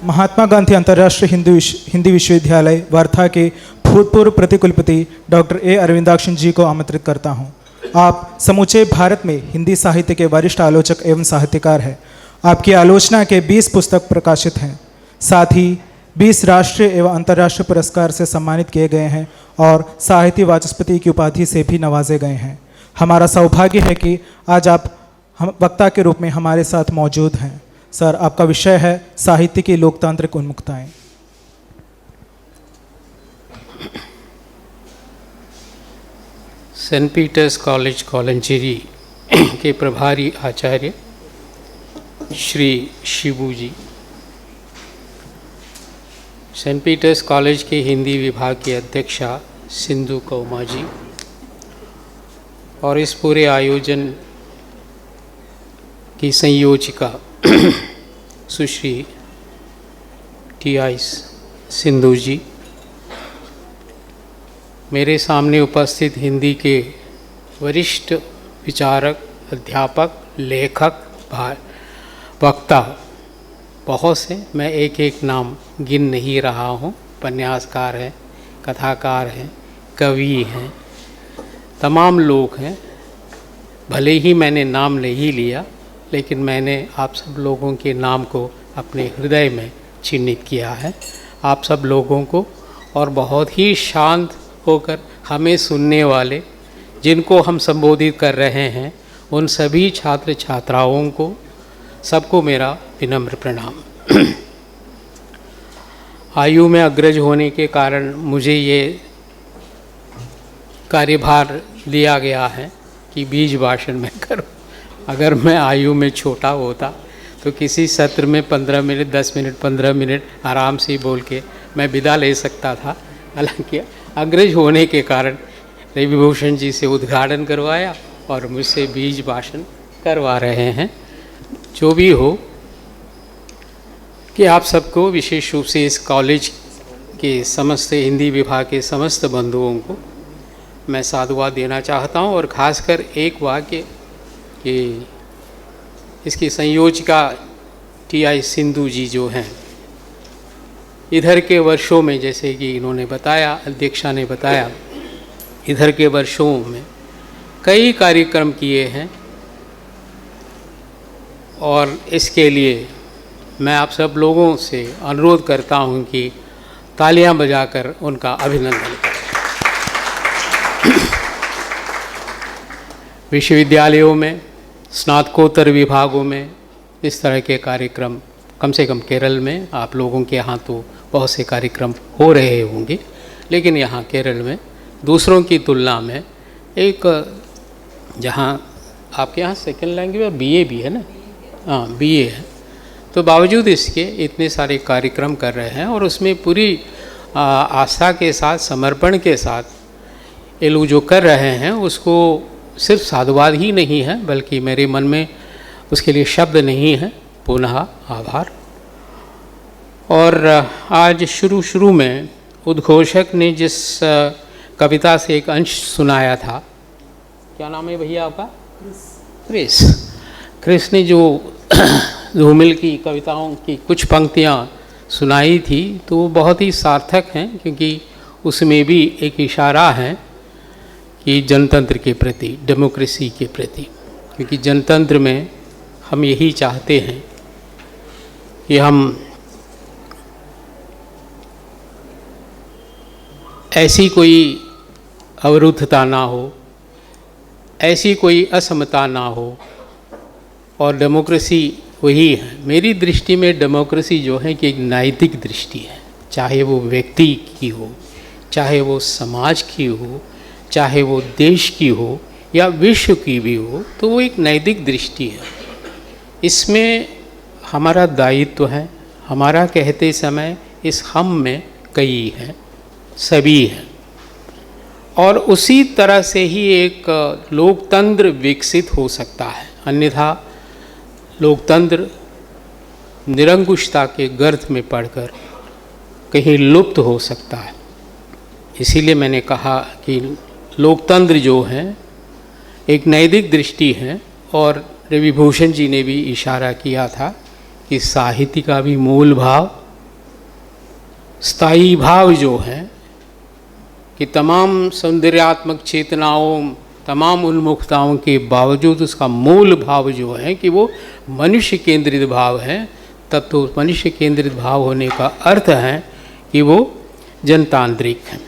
महात्मा गांधी अंतर्राष्ट्रीय हिंदी विश्वविद्यालय वर्धा के भूतपूर्व प्रतिकुलपति डॉक्टर ए अरविंदाक्ष जी को आमंत्रित करता हूं। आप समूचे भारत में हिंदी साहित्य के वरिष्ठ आलोचक एवं साहित्यकार हैं। आपकी आलोचना के 20 पुस्तक प्रकाशित हैं। साथ ही 20 राष्ट्रीय एवं अंतर्राष्ट्रीय पुरस्कार से सम्मानित किए गए हैं और साहित्य वाचस्पति की उपाधि से भी नवाजे गए हैं। हमारा सौभाग्य है कि आज आप हम वक्ता के रूप में हमारे साथ मौजूद हैं। सर, आपका विषय है साहित्य की लोकतांत्रिक उन्मुक्ताएं। सेंट पीटर्स कॉलेज कोलंचेरी के प्रभारी आचार्य श्री शिबू जी, सेंट पीटर्स कॉलेज के हिंदी विभाग की अध्यक्षा सिंधु कौमा जी और इस पूरे आयोजन की संयोजिका सुश्री टी.आई. सिंधु जी, मेरे सामने उपस्थित हिंदी के वरिष्ठ विचारक, अध्यापक, लेखक, वक्ता बहुत से, मैं एक एक नाम गिन नहीं रहा हूँ। उपन्यासकार हैं, कथाकार हैं, कवि हैं, तमाम लोग हैं। भले ही मैंने नाम नहीं लिया, लेकिन मैंने आप सब लोगों के नाम को अपने हृदय में चिन्हित किया है। आप सब लोगों को और बहुत ही शांत होकर हमें सुनने वाले, जिनको हम संबोधित कर रहे हैं, उन सभी छात्र छात्राओं को, सबको मेरा विनम्र प्रणाम। आयु में अग्रज होने के कारण मुझे ये कार्यभार दिया गया है कि बीज भाषण में करूं। अगर मैं आयु में छोटा होता तो किसी सत्र में 15 मिनट, 10 मिनट, 15 मिनट आराम से बोल के मैं विदा ले सकता था। हालांकि अग्रज होने के कारण रविभूषण जी से उद्घाटन करवाया और मुझसे बीज भाषण करवा रहे हैं। जो भी हो, कि आप सबको, विशेष रूप से इस कॉलेज के समस्त हिंदी विभाग के समस्त बंधुओं को मैं साधुवाद देना चाहता हूं। और ख़ासकर एक वाक्य कि इसकी संयोजिका टी.आई. सिंधु जी जो हैं, इधर के वर्षों में, जैसे कि इन्होंने बताया, अध्यक्षा ने बताया, इधर के वर्षों में कई कार्यक्रम किए हैं और इसके लिए मैं आप सब लोगों से अनुरोध करता हूं कि तालियां बजाकर उनका अभिनंदन करें। विश्वविद्यालयों में, स्नातकोत्तर विभागों में इस तरह के कार्यक्रम, कम से कम केरल में, आप लोगों के यहाँ तो बहुत से कार्यक्रम हो रहे होंगे, लेकिन यहाँ केरल में दूसरों की तुलना में एक, जहाँ आपके यहाँ सेकंड लैंग्वेज बीए भी है ना, हाँ बीए है, तो बावजूद इसके इतने सारे कार्यक्रम कर रहे हैं और उसमें पूरी आस्था के साथ, समर्पण के साथ ये लोग जो कर रहे हैं, उसको सिर्फ साधुवाद ही नहीं है, बल्कि मेरे मन में उसके लिए शब्द नहीं है। पुनः आभार। और आज शुरू में उद्घोषक ने जिस कविता से एक अंश सुनाया था, क्या नाम है भैया आपका? क्रिस ने जो धूमिल की कविताओं की कुछ पंक्तियाँ सुनाई थी, तो वो बहुत ही सार्थक हैं, क्योंकि उसमें भी एक इशारा है कि जनतंत्र के प्रति, डेमोक्रेसी के प्रति, क्योंकि जनतंत्र में हम यही चाहते हैं कि हम ऐसी कोई अवरुद्धता ना हो, ऐसी कोई असमता ना हो, और डेमोक्रेसी वही है। मेरी दृष्टि में डेमोक्रेसी जो है कि एक नैतिक दृष्टि है, चाहे वो व्यक्ति की हो, चाहे वो समाज की हो, चाहे वो देश की हो या विश्व की भी हो, तो वो एक नैतिक दृष्टि है। इसमें हमारा दायित्व है। हमारा कहते समय इस हम में कई हैं, सभी हैं, और उसी तरह से ही एक लोकतंत्र विकसित हो सकता है। अन्यथा लोकतंत्र निरंकुशता के गर्त में पड़कर कहीं लुप्त हो सकता है। इसीलिए मैंने कहा कि लोकतंत्र जो है एक नैतिक दृष्टि है, और रविभूषण जी ने भी इशारा किया था कि साहित्य का भी मूल भाव स्थायी भाव जो है कि तमाम सौंदर्यात्मक चेतनाओं, तमाम उन्मुखताओं के बावजूद उसका मूल भाव जो है कि वो मनुष्य केंद्रित भाव है, तब तो मनुष्य केंद्रित भाव होने का अर्थ है कि वो जनतांत्रिक है।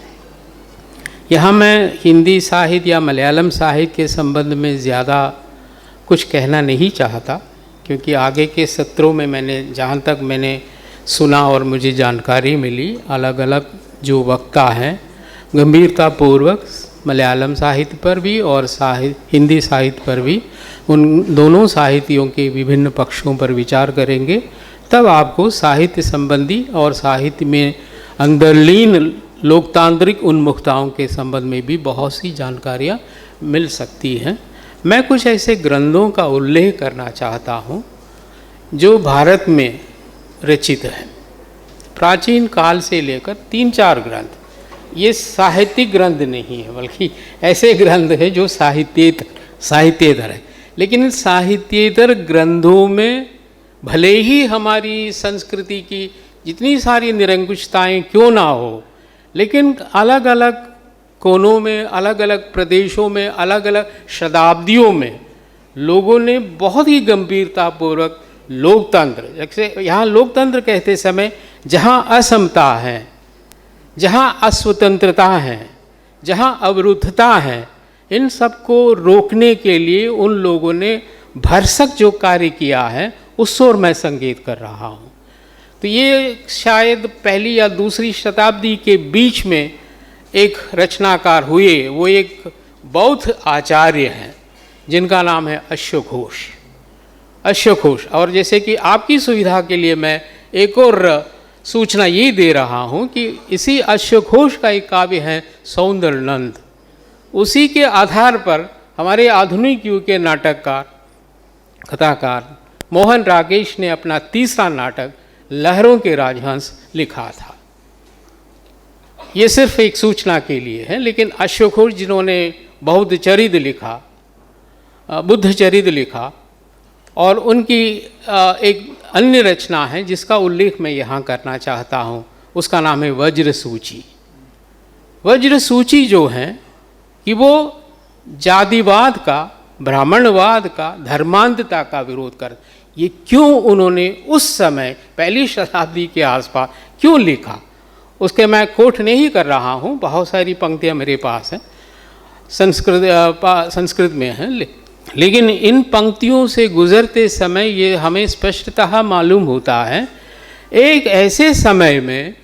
यहाँ मैं हिंदी साहित्य या मलयालम साहित्य के संबंध में ज़्यादा कुछ कहना नहीं चाहता, क्योंकि आगे के सत्रों में मैंने जहाँ तक मैंने सुना और मुझे जानकारी मिली, अलग अलग जो वक्ता हैं गंभीरतापूर्वक मलयालम साहित्य पर भी और हिंदी साहित्य पर भी, उन दोनों साहित्यों के विभिन्न पक्षों पर विचार करेंगे, तब आपको साहित्य संबंधी और साहित्य में अंतर्लीन लोकतांत्रिक उन्मुखताओं के संबंध में भी बहुत सी जानकारियाँ मिल सकती हैं। मैं कुछ ऐसे ग्रंथों का उल्लेख करना चाहता हूँ जो भारत में रचित हैं। प्राचीन काल से लेकर 3-4 ग्रंथ, ये साहित्यिक ग्रंथ नहीं है, बल्कि ऐसे ग्रंथ हैं जो साहित्येतर है। लेकिन इन साहित्येतर ग्रंथों में भले ही हमारी संस्कृति की जितनी सारी निरंकुशताएं क्यों ना हो, लेकिन अलग अलग कोनों में, अलग अलग प्रदेशों में, अलग अलग शताब्दियों में लोगों ने बहुत ही गंभीरतापूर्वक लोकतंत्र, जैसे यहाँ लोकतंत्र कहते समय जहाँ असमता है, जहाँ अस्वतंत्रता है, जहाँ अवरुद्धता है, इन सबको रोकने के लिए उन लोगों ने भरसक जो कार्य किया है उस ओर मैं संकेत कर रहा हूँ। तो ये शायद पहली या दूसरी शताब्दी के बीच में एक रचनाकार हुए, वो एक बौद्ध आचार्य हैं जिनका नाम है अश्वघोष। और जैसे कि आपकी सुविधा के लिए मैं एक और सूचना ये दे रहा हूँ कि इसी अश्वघोष का एक काव्य है सौंदर्यनंद। उसी के आधार पर हमारे आधुनिक युग के नाटककार, कथाकार मोहन राकेश ने अपना तीसरा नाटक लहरों के राजहंस लिखा था। ये सिर्फ एक सूचना के लिए है, लेकिन अश्वघोष जिन्होंने बौद्ध चरित्र लिखा, बुद्ध चरित्र लिखा, और उनकी एक अन्य रचना है जिसका उल्लेख मैं यहाँ करना चाहता हूँ, उसका नाम है वज्रसूची। वज्रसूची जो है कि वो जातिवाद का, ब्राह्मणवाद का, धर्मांधता का विरोध कर, ये क्यों उन्होंने उस समय पहली शताब्दी के आसपास क्यों लिखा, उसके मैं कोट नहीं कर रहा हूँ, बहुत सारी पंक्तियाँ मेरे पास हैं, संस्कृत में हैं, लेकिन इन पंक्तियों से गुजरते समय ये हमें स्पष्टतः मालूम होता है, एक ऐसे समय में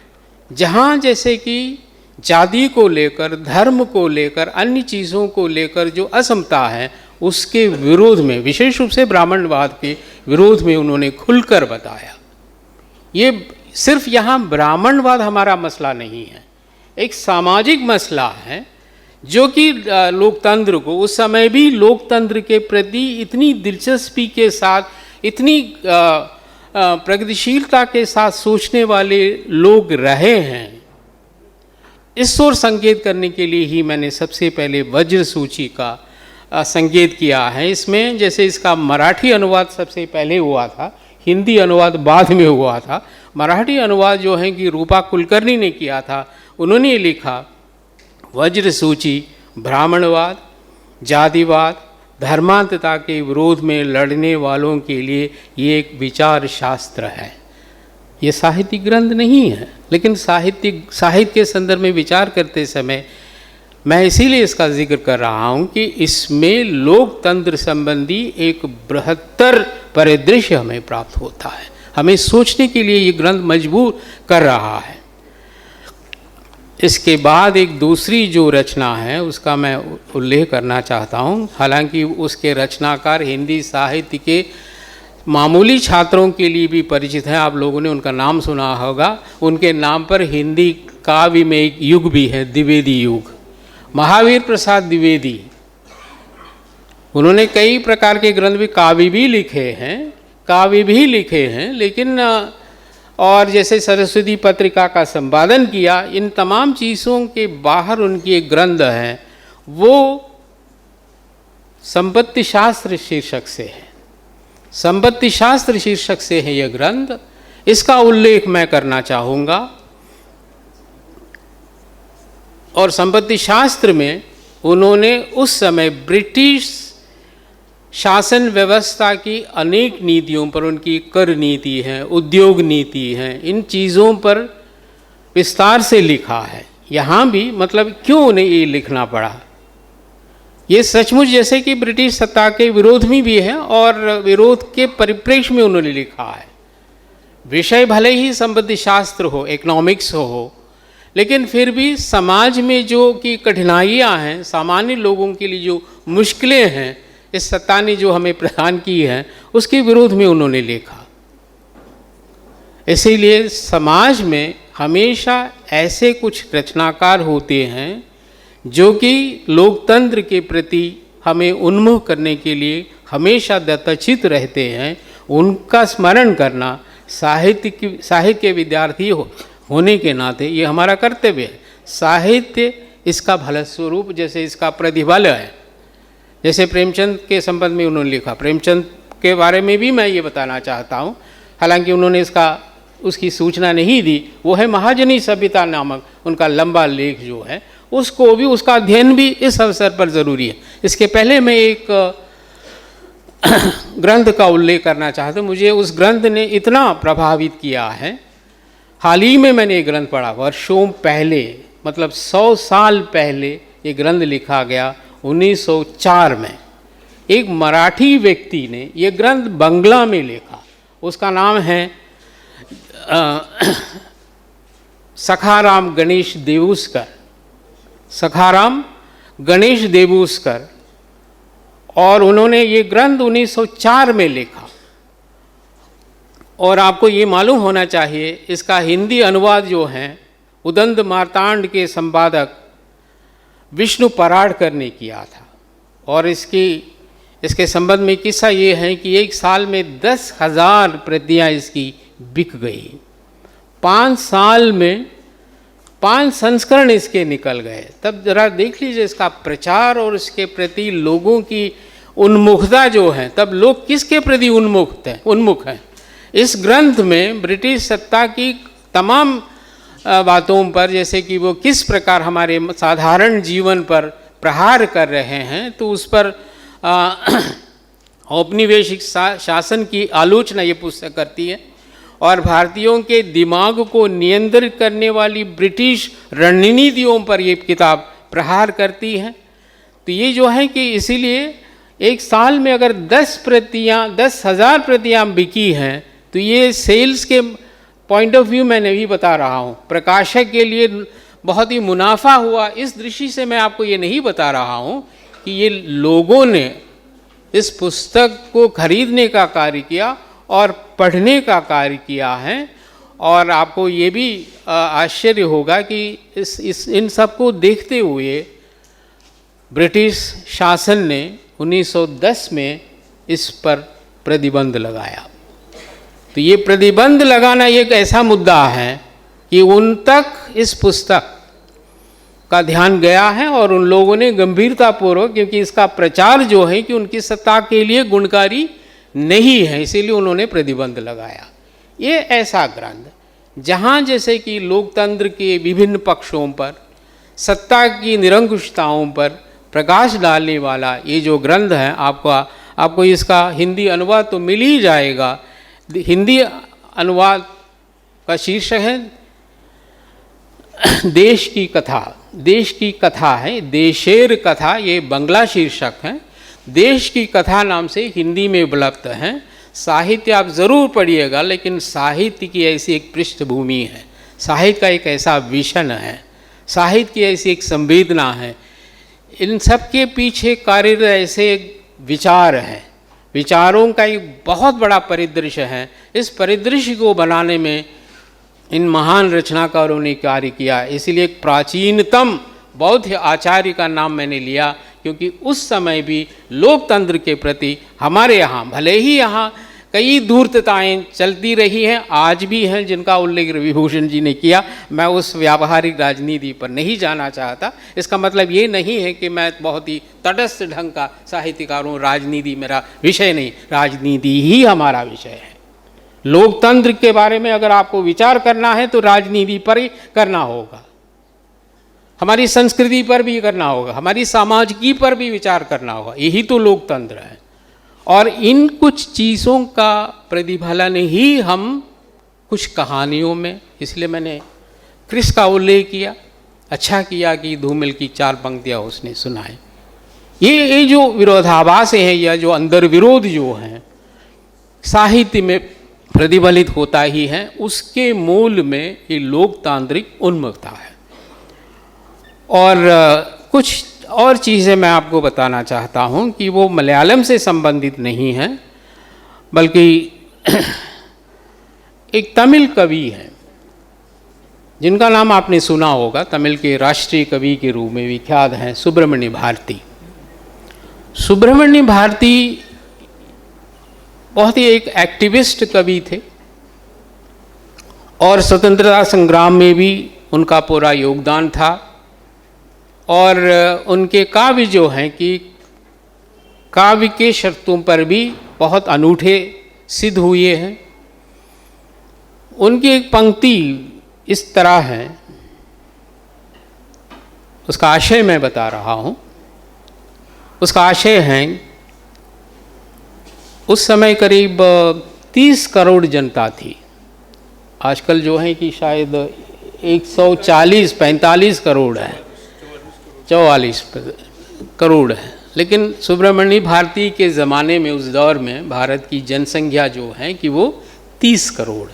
जहाँ जैसे कि जाति को लेकर, धर्म को लेकर, अन्य चीज़ों को लेकर जो असमता है उसके विरोध में, विशेष रूप से ब्राह्मणवाद के विरोध में उन्होंने खुलकर बताया। ये सिर्फ यहाँ ब्राह्मणवाद हमारा मसला नहीं है, एक सामाजिक मसला है जो कि लोकतंत्र को, उस समय भी लोकतंत्र के प्रति इतनी दिलचस्पी के साथ, इतनी प्रगतिशीलता के साथ सोचने वाले लोग रहे हैं, इस ओर संकेत करने के लिए ही मैंने सबसे पहले वज्रसूची का संकेत किया है। इसमें जैसे इसका मराठी अनुवाद सबसे पहले हुआ था, हिंदी अनुवाद बाद में हुआ था। मराठी अनुवाद जो है कि रूपा कुलकर्णी ने किया था, उन्होंने लिखा वज्रसूची ब्राह्मणवाद, जातिवाद, धर्मांधता के विरोध में लड़ने वालों के लिए ये एक विचार शास्त्र है। ये साहित्यिक ग्रंथ नहीं है, लेकिन साहित्य के संदर्भ में विचार करते समय मैं इसीलिए इसका जिक्र कर रहा हूँ कि इसमें लोकतंत्र संबंधी एक बृहत्तर परिदृश्य हमें प्राप्त होता है, हमें सोचने के लिए ये ग्रंथ मजबूर कर रहा है। इसके बाद एक दूसरी जो रचना है उसका मैं उल्लेख करना चाहता हूँ। हालांकि उसके रचनाकार हिंदी साहित्य के मामूली छात्रों के लिए भी परिचित हैं, आप लोगों ने उनका नाम सुना होगा। उनके नाम पर हिंदी काव्य में एक युग भी है, द्विवेदी युग। महावीर प्रसाद द्विवेदी, उन्होंने कई प्रकार के ग्रंथ भी, काव्य भी लिखे हैं, लेकिन और जैसे सरस्वती पत्रिका का संपादन किया, इन तमाम चीज़ों के बाहर उनकी एक ग्रंथ है, वो संपत्ति शास्त्र शीर्षक से है। संपत्ति शास्त्र शीर्षक से है यह ग्रंथ। इसका उल्लेख मैं करना चाहूँगा और संपत्ति शास्त्र में उन्होंने उस समय ब्रिटिश शासन व्यवस्था की अनेक नीतियों पर, उनकी कर नीति है, उद्योग नीति है, इन चीज़ों पर विस्तार से लिखा है। यहाँ भी मतलब क्यों उन्हें ये लिखना पड़ा, ये सचमुच जैसे कि ब्रिटिश सत्ता के विरोध में भी है और विरोध के परिप्रेक्ष्य में उन्होंने लिखा है। विषय भले ही संपत्ति शास्त्र हो, इकोनॉमिक्स हो, लेकिन फिर भी समाज में जो कि कठिनाइयाँ हैं, सामान्य लोगों के लिए जो मुश्किलें हैं इस सत्ता ने जो हमें प्रदान की है, उसके विरोध में उन्होंने लिखा। इसीलिए समाज में हमेशा ऐसे कुछ रचनाकार होते हैं जो कि लोकतंत्र के प्रति हमें उन्मुख करने के लिए हमेशा दत्तचित रहते हैं। उनका स्मरण करना साहित्य के विद्यार्थी होने के नाते ये हमारा कर्तव्य है। साहित्य इसका भला स्वरूप, जैसे इसका प्रतिबल है। जैसे प्रेमचंद के संबंध में उन्होंने लिखा, प्रेमचंद के बारे में भी मैं ये बताना चाहता हूँ, हालांकि उन्होंने उसकी सूचना नहीं दी। वो है महाजनी सभ्यता नामक उनका लंबा लेख जो है, उसको भी, उसका अध्ययन भी इस अवसर पर ज़रूरी है। इसके पहले मैं एक ग्रंथ का उल्लेख करना चाहता हूँ। मुझे उस ग्रंथ ने इतना प्रभावित किया है, हाल ही में मैंने ये ग्रंथ पढ़ा, वर्षों पहले, मतलब 100 साल पहले ये ग्रंथ लिखा गया 1904 में। एक मराठी व्यक्ति ने ये ग्रंथ बंगला में लिखा, उसका नाम है सखाराम गणेश देवुस्कर, सखाराम गणेश देवुस्कर, और उन्होंने ये ग्रंथ 1904 में लिखा। और आपको ये मालूम होना चाहिए इसका हिंदी अनुवाद जो है उदंत मार्तांड के संपादक विष्णु पराड़कर ने किया था। और इसके संबंध में किस्सा ये है कि एक साल में 10,000 प्रतियां इसकी बिक गई। 5 साल में 5 संस्करण इसके निकल गए। तब जरा देख लीजिए इसका प्रचार और इसके प्रति लोगों की उन्मुखता जो है, तब लोग किसके प्रति उन्मुख हैं। इस ग्रंथ में ब्रिटिश सत्ता की तमाम बातों पर, जैसे कि वो किस प्रकार हमारे साधारण जीवन पर प्रहार कर रहे हैं, तो उस पर औपनिवेशिक शासन की आलोचना ये पुस्तक करती है। और भारतीयों के दिमाग को नियंत्रित करने वाली ब्रिटिश रणनीतियों पर ये किताब प्रहार करती है। तो ये जो है कि इसीलिए एक साल में अगर 10,000 प्रतियां बिकी हैं, तो ये सेल्स के पॉइंट ऑफ व्यू मैंने भी बता रहा हूँ, प्रकाशक के लिए बहुत ही मुनाफा हुआ। इस दृष्टि से मैं आपको ये नहीं बता रहा हूँ कि ये लोगों ने इस पुस्तक को खरीदने का कार्य किया और पढ़ने का कार्य किया है। और आपको ये भी आश्चर्य होगा कि इन सब को देखते हुए ब्रिटिश शासन ने 1910 में इस पर प्रतिबंध लगाया। तो ये प्रतिबंध लगाना एक ऐसा मुद्दा है कि उन तक इस पुस्तक का ध्यान गया है और उन लोगों ने गंभीरतापूर्वक, क्योंकि इसका प्रचार जो है कि उनकी सत्ता के लिए गुणकारी नहीं है, इसीलिए उन्होंने प्रतिबंध लगाया। ये ऐसा ग्रंथ जहाँ जैसे कि लोकतंत्र के विभिन्न पक्षों पर, सत्ता की निरंकुशताओं पर प्रकाश डालने वाला ये जो ग्रंथ है, आपको इसका हिंदी अनुवाद तो मिल ही जाएगा। हिंदी अनुवाद का शीर्षक है देश की कथा। देश की कथा है, देशेर कथा, ये बंगला शीर्षक है। देश की कथा नाम से हिंदी में उपलब्ध है। साहित्य आप ज़रूर पढ़िएगा, लेकिन साहित्य की ऐसी एक पृष्ठभूमि है, साहित्य का एक ऐसा विषन है, साहित्य की ऐसी एक संवेदना है। इन सब के पीछे कार्यरत ऐसे विचार हैं, विचारों का एक बहुत बड़ा परिदृश्य है। इस परिदृश्य को बनाने में इन महान रचनाकारों ने कार्य किया। इसलिए एक प्राचीनतम बौद्ध आचार्य का नाम मैंने लिया, क्योंकि उस समय भी लोकतंत्र के प्रति हमारे यहाँ, भले ही यहाँ कई धूर्तताएं चलती रही हैं, आज भी हैं, जिनका उल्लेख रविभूषण जी ने किया। मैं उस व्यावहारिक राजनीति पर नहीं जाना चाहता। इसका मतलब ये नहीं है कि मैं बहुत ही तटस्थ ढंग का साहित्यकार हूँ, राजनीति मेरा विषय नहीं, राजनीति ही हमारा विषय है। लोकतंत्र के बारे में अगर आपको विचार करना है तो राजनीति पर ही करना होगा। हमारी संस्कृति पर भी करना होगा, हमारी सामाजिकी पर भी विचार करना होगा। यही तो लोकतंत्र है। और इन कुछ चीज़ों का प्रतिफलन ही हम कुछ कहानियों में, इसलिए मैंने क्रिस का उल्लेख किया, अच्छा किया कि धूमिल की 4 पंक्तियाँ उसने सुनाई। ये जो विरोधाभास है या जो अंदर विरोध जो है साहित्य में प्रतिफलित होता ही है, उसके मूल में ये लोकतांत्रिक उन्मुखता है। और कुछ और चीज़ें मैं आपको बताना चाहता हूँ कि वो मलयालम से संबंधित नहीं है, बल्कि एक तमिल कवि हैं जिनका नाम आपने सुना होगा, तमिल के राष्ट्रीय कवि के रूप में विख्यात हैं, सुब्रमण्य भारती। सुब्रमण्य भारती बहुत ही एक एक्टिविस्ट कवि थे और स्वतंत्रता संग्राम में भी उनका पूरा योगदान था। और उनके काव्य जो हैं कि काव्य के शर्तों पर भी बहुत अनूठे सिद्ध हुए हैं। उनकी एक पंक्ति इस तरह है, उसका आशय मैं बता रहा हूँ। उसका आशय है, उस समय करीब 30 करोड़ जनता थी। आजकल जो है कि शायद 140-45 करोड़ है, 44 करोड़ है। लेकिन सुब्रमण्य भारती के ज़माने में, उस दौर में भारत की जनसंख्या जो है कि वो 30 करोड़।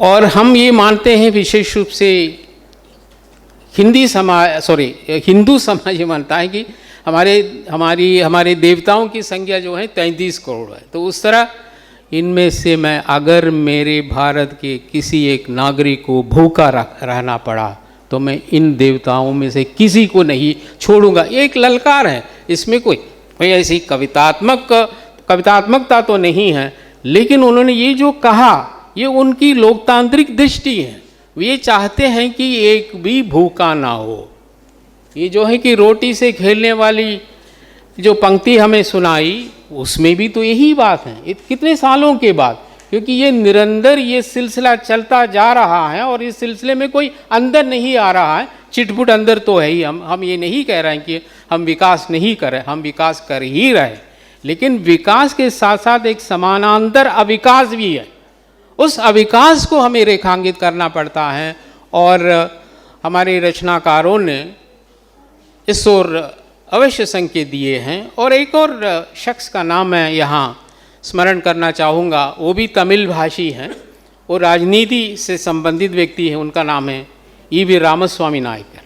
और हम ये मानते हैं विशेष रूप से हिंदू समाज ये मानता है कि हमारे देवताओं की संख्या जो है 33 करोड़ है। तो उस तरह इनमें से मैं अगर मेरे भारत के किसी एक नागरिक को भूखा रहना पड़ा तो मैं इन देवताओं में से किसी को नहीं छोड़ूंगा। ये एक ललकार है, इसमें कोई ऐसी कवितात्मकता तो नहीं है, लेकिन उन्होंने ये जो कहा ये उनकी लोकतांत्रिक दृष्टि है। वे चाहते हैं कि एक भी भूखा ना हो। ये जो है कि रोटी से खेलने वाली जो पंक्ति हमें सुनाई, उसमें भी तो यही बात है, कितने सालों के बाद, क्योंकि ये निरंतर ये सिलसिला चलता जा रहा है और इस सिलसिले में कोई अंदर नहीं आ रहा है। चिटपुट अंदर तो है ही। हम ये नहीं कह रहे हैं कि हम विकास नहीं कर रहे, हम विकास कर ही रहे, लेकिन विकास के साथ साथ एक समानांतर अविकास भी है। उस अविकास को हमें रेखांकित करना पड़ता है और हमारे रचनाकारों ने इस ओर अवश्य संकेत दिए हैं। और एक और शख्स का नाम मैं यहाँ स्मरण करना चाहूँगा, वो भी तमिल भाषी हैं, वो राजनीति से संबंधित व्यक्ति हैं। उनका नाम है ईवी रामस्वामी नायकर।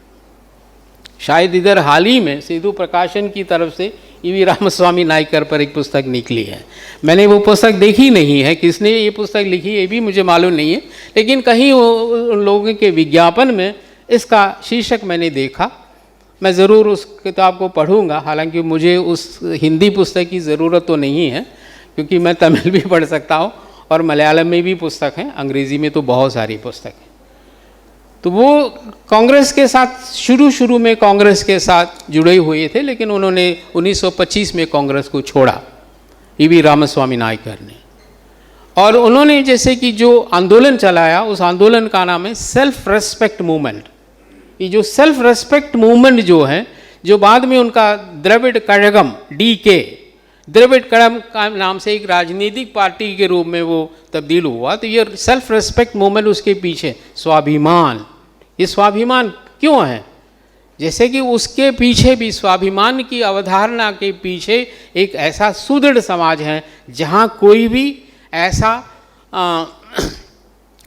शायद इधर हाल ही में सेतु प्रकाशन की तरफ से ईवी रामस्वामी नायकर पर एक पुस्तक निकली है। मैंने वो पुस्तक देखी नहीं है, किसने ये पुस्तक लिखी ये भी मुझे मालूम नहीं है, लेकिन कहीं उन लोगों के विज्ञापन में इसका शीर्षक मैंने देखा। मैं ज़रूर उस किताब को पढ़ूंगा, हालांकि मुझे उस हिंदी पुस्तक की ज़रूरत तो नहीं है, क्योंकि मैं तमिल भी पढ़ सकता हूँ और मलयालम में भी पुस्तक हैं, अंग्रेज़ी में तो बहुत सारी पुस्तक हैं। तो वो कांग्रेस के साथ शुरू में कांग्रेस के साथ जुड़े हुए थे, लेकिन उन्होंने 1925 में कांग्रेस को छोड़ा, ईवी रामस्वामी नायकर ने। और उन्होंने जैसे कि जो आंदोलन चलाया, उस आंदोलन का नाम है सेल्फ रेस्पेक्ट मूवमेंट। ये जो सेल्फ रेस्पेक्ट मूवमेंट जो है, जो बाद में उनका द्रविड़ कड़गम DK, द्रविड़ कड़गम का नाम से एक राजनीतिक पार्टी के रूप में वो तब्दील हुआ। तो ये सेल्फ रेस्पेक्ट मूवमेंट, उसके पीछे स्वाभिमान, ये स्वाभिमान क्यों है? जैसे कि उसके पीछे भी, स्वाभिमान की अवधारणा के पीछे एक ऐसा सुदृढ़ समाज है जहाँ कोई भी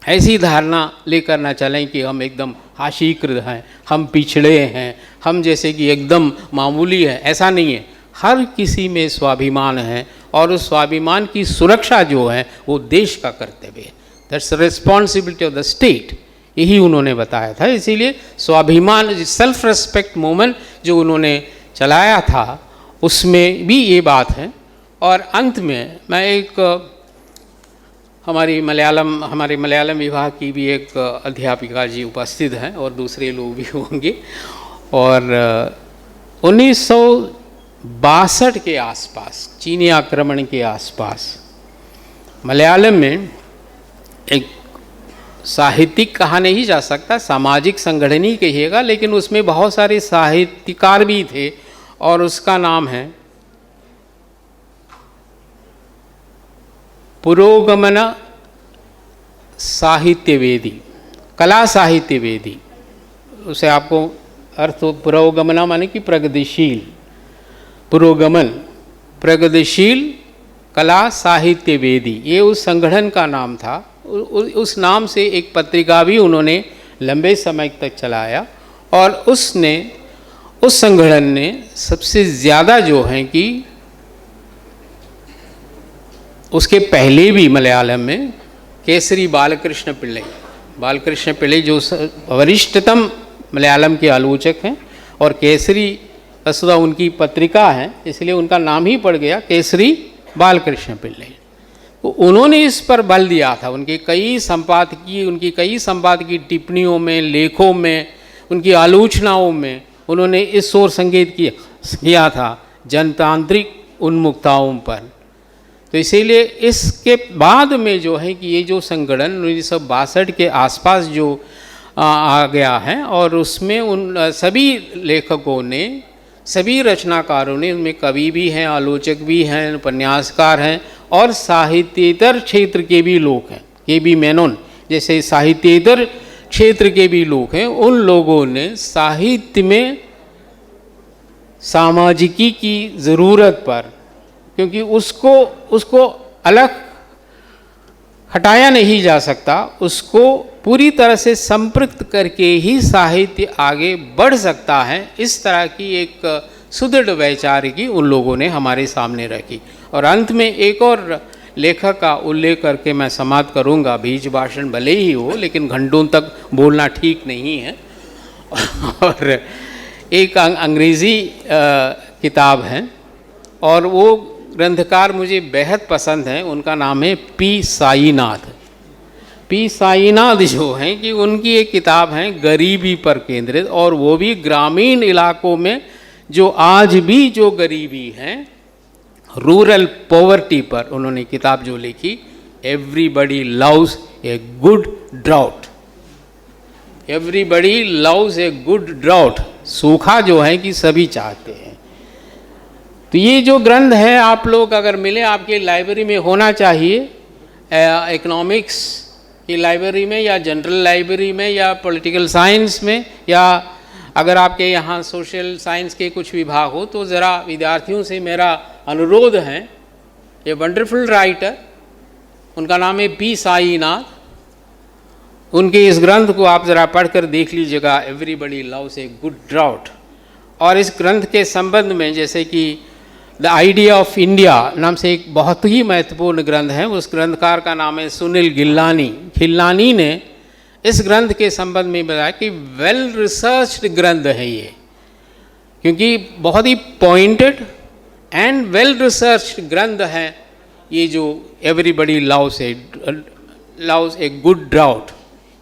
ऐसी धारणा लेकर ना चलें कि हम एकदम हाशीकृत हैं, हम पिछड़े हैं, हम जैसे कि एकदम मामूली है। ऐसा नहीं है, हर किसी में स्वाभिमान है और उस स्वाभिमान की सुरक्षा जो है वो देश का कर्तव्य है। That's responsibility of the state, यही उन्होंने बताया था। इसीलिए स्वाभिमान, सेल्फ रेस्पेक्ट मूवमेंट जो उन्होंने चलाया था, उसमें भी ये बात है। और अंत में मैं एक हमारे मलयालम विभाग की भी एक अध्यापिका जी उपस्थित हैं और दूसरे लोग भी होंगे। और 1962 के आसपास, चीनी आक्रमण के आसपास, मलयालम में एक साहित्यिक कहा नहीं जा सकता, सामाजिक संगठन ही कहिएगा, लेकिन उसमें बहुत सारे साहित्यकार भी थे और उसका नाम है पुरोगमन साहित्यवेदी, कला साहित्यवेदी। उसे आपको अर्थ पुरोगमना माने कि प्रगतिशील, पुरोगमन प्रगतिशील कला साहित्यवेदी, ये उस संगठन का नाम था। उस नाम से एक पत्रिका भी उन्होंने लंबे समय तक चलाया और उसने, उस संगठन ने सबसे ज़्यादा जो है कि उसके पहले भी मलयालम में केसरी बालकृष्ण पिल्लई जो वरिष्ठतम मलयालम के आलोचक हैं और केसरी वसुधा उनकी पत्रिका है, इसलिए उनका नाम ही पड़ गया केसरी बालकृष्ण पिल्लई। तो उन्होंने इस पर बल दिया था, उनकी कई संपादकीय टिप्पणियों में, लेखों में, उनकी आलोचनाओं में उन्होंने इस ओर संकेत किया था जनतांत्रिक उन्मुक्ताओं पर। तो इसीलिए इसके बाद में जो है कि ये जो संगठन 1962 के आसपास जो आ गया है और उसमें उन सभी लेखकों ने, सभी रचनाकारों ने, उनमें कवि भी हैं, आलोचक भी हैं, उपन्यासकार हैं और साहित्येतर क्षेत्र के भी लोग हैं, के.बी. मेनन जैसे साहित्येतर क्षेत्र के भी लोग हैं, उन लोगों ने साहित्य में सामाजिकी की ज़रूरत पर, क्योंकि उसको अलग हटाया नहीं जा सकता, उसको पूरी तरह से संपृक्त करके ही साहित्य आगे बढ़ सकता है, इस तरह की एक सुदृढ़ वैचारिकी उन लोगों ने हमारे सामने रखी। और अंत में एक और लेखक का उल्लेख करके मैं समाप्त करूंगा, बीच भाषण भले ही हो लेकिन घंटों तक बोलना ठीक नहीं है। और एक अंग्रेज़ी किताब है और वो ग्रंथकार मुझे बेहद पसंद है, उनका नाम है पी साईनाथ। पी साईनाथ जो हैं कि उनकी एक किताब है गरीबी पर केंद्रित, और वो भी ग्रामीण इलाकों में जो आज भी जो गरीबी है, रूरल पॉवर्टी पर उन्होंने किताब जो लिखी, everybody loves a good drought, everybody loves a good drought, सूखा जो है कि सभी चाहते हैं। तो ये जो ग्रंथ है आप लोग अगर मिले, आपके लाइब्रेरी में होना चाहिए, इकोनॉमिक्स की लाइब्रेरी में या जनरल लाइब्रेरी में या पॉलिटिकल साइंस में, या अगर आपके यहाँ सोशल साइंस के कुछ विभाग हो तो ज़रा विद्यार्थियों से मेरा अनुरोध है, ये वंडरफुल राइटर, उनका नाम है पी साईनाथ, उनके इस ग्रंथ को आप ज़रा पढ़कर देख लीजिएगा, everybody loves a good drought. और इस ग्रंथ के संबंध में जैसे कि द आइडिया ऑफ इंडिया नाम से एक बहुत ही महत्वपूर्ण ग्रंथ है, उस ग्रंथकार का नाम है सुनील खिल्लानी ने इस ग्रंथ के संबंध में बताया कि वेल रिसर्च्ड ग्रंथ है ये, क्योंकि बहुत ही पॉइंटेड एंड वेल रिसर्च्ड ग्रंथ है ये जो everybody loves a good drought,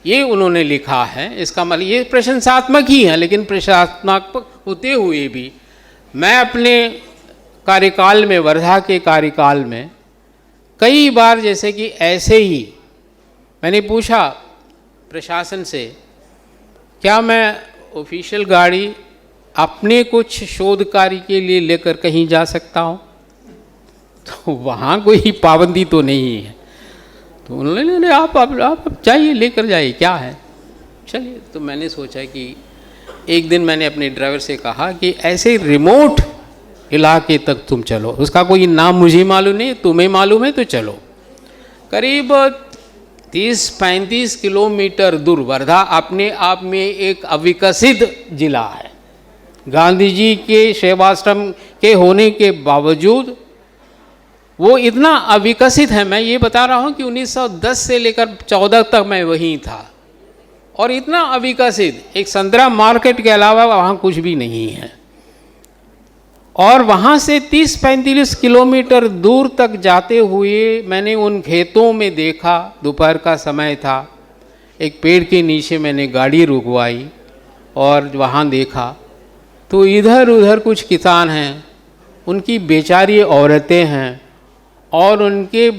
ये उन्होंने लिखा है। इसका मतलब ये प्रशंसात्मक ही है, लेकिन प्रशंसात्मक होते हुए भी मैं अपने कार्यकाल में, वर्धा के कार्यकाल में कई बार जैसे कि ऐसे ही मैंने पूछा प्रशासन से, क्या मैं ऑफिशियल गाड़ी अपने कुछ शोध कार्य के लिए लेकर कहीं जा सकता हूँ? तो वहाँ कोई पाबंदी तो नहीं है। तो उन्होंने आप जाइए, लेकर जाइए, क्या है, चलिए। तो मैंने सोचा कि एक दिन मैंने अपने ड्राइवर से कहा कि ऐसे रिमोट इलाके तक तुम चलो, उसका कोई नाम मुझे मालूम नहीं, तुम्हें मालूम है तो चलो। करीब 30-35 किलोमीटर दूर, वर्धा अपने आप में एक अविकसित जिला है, गांधी जी के सेवाश्रम के होने के बावजूद वो इतना अविकसित है। मैं ये बता रहा हूँ कि 1910 से लेकर 14 तक मैं वहीं था, और इतना अविकसित, एक संतरा मार्केट के अलावा वहाँ कुछ भी नहीं है। और वहाँ से 30-35 किलोमीटर दूर तक जाते हुए मैंने उन खेतों में देखा, दोपहर का समय था, एक पेड़ के नीचे मैंने गाड़ी रुकवाई और वहाँ देखा तो इधर उधर कुछ किसान हैं, उनकी बेचारी औरतें हैं और उनके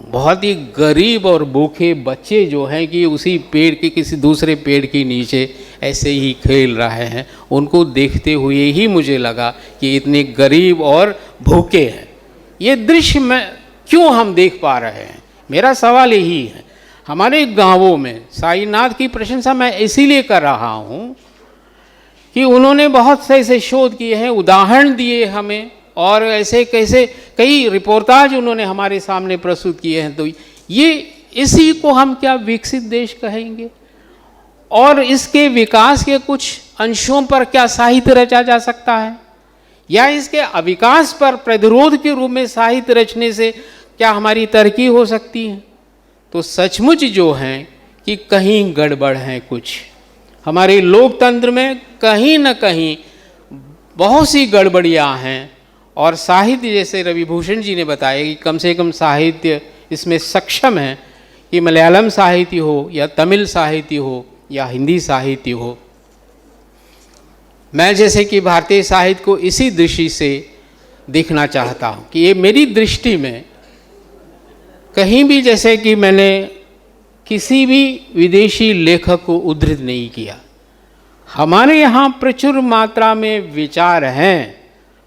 बहुत ही गरीब और भूखे बच्चे जो हैं कि उसी पेड़ के किसी दूसरे पेड़ के नीचे ऐसे ही खेल रहे हैं, उनको देखते हुए ही मुझे लगा कि इतने गरीब और भूखे हैं। ये दृश्य में क्यों हम देख पा रहे हैं, मेरा सवाल यही है। हमारे गांवों में साईनाथ की प्रशंसा मैं इसीलिए कर रहा हूँ कि उन्होंने बहुत से ऐसे शोध किए हैं, उदाहरण दिए हमें, और ऐसे कैसे कई रिपोर्टाज उन्होंने हमारे सामने प्रस्तुत किए हैं। तो ये इसी को हम क्या विकसित देश कहेंगे, और इसके विकास के कुछ अंशों पर क्या साहित्य रचा जा सकता है, या इसके अविकास पर प्रतिरोध के रूप में साहित्य रचने से क्या हमारी तरक्की हो सकती है। तो सचमुच जो है कि कहीं गड़बड़ है, कुछ हमारे लोकतंत्र में कहीं न कहीं बहुत सी गड़बड़ियाँ हैं। और साहित्य, जैसे रविभूषण जी ने बताया कि कम से कम साहित्य इसमें सक्षम है कि मलयालम साहित्य हो या तमिल साहित्य हो या हिंदी साहित्य हो। मैं जैसे कि भारतीय साहित्य को इसी दृष्टि से देखना चाहता हूँ कि ये मेरी दृष्टि में कहीं भी, जैसे कि मैंने किसी भी विदेशी लेखक को उद्धृत नहीं किया, हमारे यहाँ प्रचुर मात्रा में विचार हैं,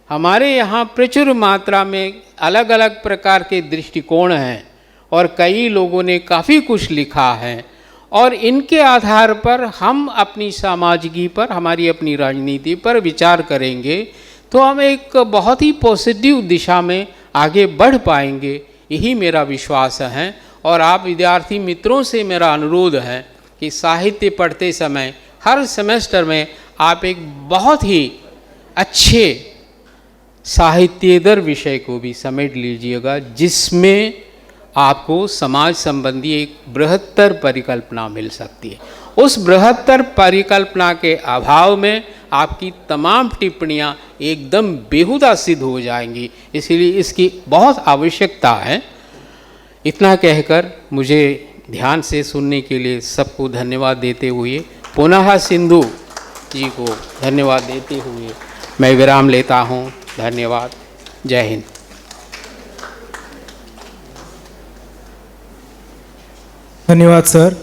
हमारे यहाँ प्रचुर मात्रा में अलग अलग प्रकार के दृष्टिकोण हैं, और कई लोगों ने काफ़ी कुछ लिखा है, और इनके आधार पर हम अपनी सामाजिकी पर, हमारी अपनी राजनीति पर विचार करेंगे तो हम एक बहुत ही पॉजिटिव दिशा में आगे बढ़ पाएंगे, यही मेरा विश्वास है। और आप विद्यार्थी मित्रों से मेरा अनुरोध है कि साहित्य पढ़ते समय हर सेमेस्टर में आप एक बहुत ही अच्छे साहित्येतर विषय को भी समेट लीजिएगा, जिसमें आपको समाज संबंधी एक बृहत्तर परिकल्पना मिल सकती है। उस बृहत्तर परिकल्पना के अभाव में आपकी तमाम टिप्पणियाँ एकदम बेहुदा सिद्ध हो जाएंगी, इसीलिए इसकी बहुत आवश्यकता है। इतना कहकर मुझे ध्यान से सुनने के लिए सबको धन्यवाद देते हुए, पुनः सिंधु जी को धन्यवाद देते हुए मैं विराम लेता हूँ। धन्यवाद। जय हिंद। धन्यवाद सर।